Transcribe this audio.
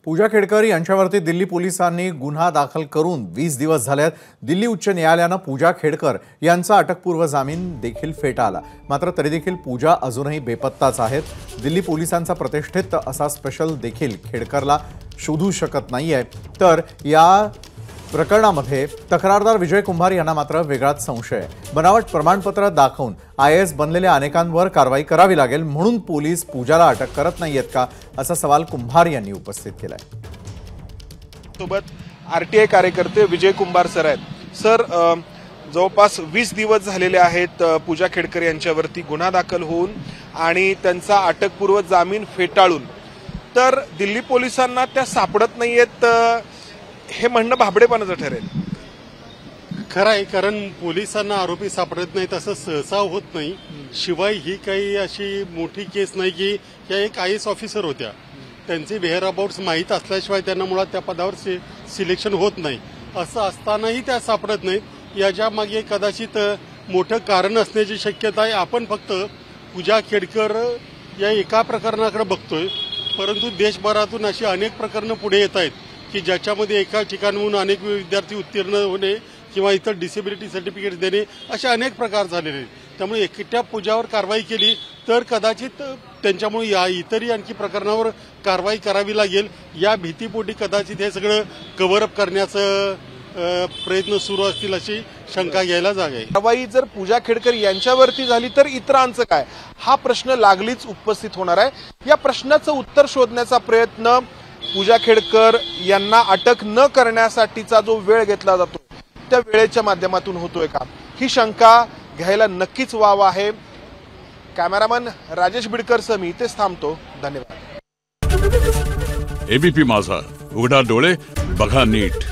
पूजा खेडकर यांच्यावरती दिल्ली पोलिसांनी गुन्हा दाखल करून 20 दिवस झालेत। दिल्ली उच्च न्यायालयाने पूजा खेडकर यांचा अटकपूर्व जामीन देखील फेटाळला। मात्र तरी देखील पूजा अजूनही बेपत्ताच आहेत। दिल्ली पोलिसांचा प्रतिष्ठित असा स्पेशल देखील खेडकरला शोधू शकत नाहीये। तर या प्रकरणामध्ये तक्रारदार विजय कुंभार यांना मात्र वेगळाच संशय आहे। बनावट प्रमाणपत्र दाखवून आयएएस बनलेल्या अनेकांवर कारवाई करावी लागेल म्हणून पोलीस पूजाला अटक करत नाहीयेत का, असा सवाल कुंभार यांनी उपस्थित केलाय। सोबत आरटीआय कार्यकर्ते विजय कुंभार सर आहेत। सर, जवळपास 20 दिवस झालेले आहेत पूजा खेडकर यांच्यावरती गुन्हा दाखल होऊन आणि त्यांचा अटकपूर्व जामीन फेटाळून, तर दिल्ली पोलिसांना त्या सापडत नाहीयेत हे म्हणणं भाबडेपणाचं ठरेल। खरं आहे, कारण पोलिसांना आरोपी सापडत नाहीत असं सहसा होत नाही। शिवाय ही काही अशी मोठी केस नाही की या एक आयएएस ऑफिसर होत्या, त्यांचे वेअर अबाउट्स माहीत असल्याशिवाय त्यांना मुळात त्या पदावर सिलेक्शन होत नाही। असं असतानाही त्या सापडत नाहीत। याच्या मागे कदाचित मोठं कारण असण्याची शक्यता आहे। आपण फक्त पूजा खेडकर या एका प्रकरणाकडे बघतोय, परंतु देशभरातून अशी अनेक प्रकरणं पुढे येत आहेत की ज्याच्यामध्ये एका ठिकाणाहून अनेक विद्यार्थी उत्तीर्ण होणे किंवा इतर डिसेबिलिटी सर्टिफिकेट देणे असे अनेक प्रकार झालेले आहेत। त्यामुळे एकट्या पूजावर कारवाई केली तर कदाचित त्यांच्यामुळे या इतरही आणखी प्रकरणावर कारवाई करावी लागेल। या भीतीपोटी कदाचित हे सगळं कव्हर अप करण्याचं प्रयत्न सुरू असतील अशी शंका घ्यायला जागा आहे। कारवाई जर पूजा खेडकर यांच्यावरती झाली तर इतरांचं काय, हा प्रश्न लागलीच उपस्थित होणार आहे। या प्रश्नाचं उत्तर शोधण्याचा प्रयत्न पूजा खेडकर यांना अटक न करण्यासाठीचा जो वेळ घेतला जातो त्या वेळेच्या माध्यमातून होतोय का, ही शंका घ्यायला नक्कीच वाव आहे। कॅमेरामन राजेश बिडकर सह मी इथेच थांबतो। धन्यवाद। एबीपी माझा, उघडा डोळे बघा नीट।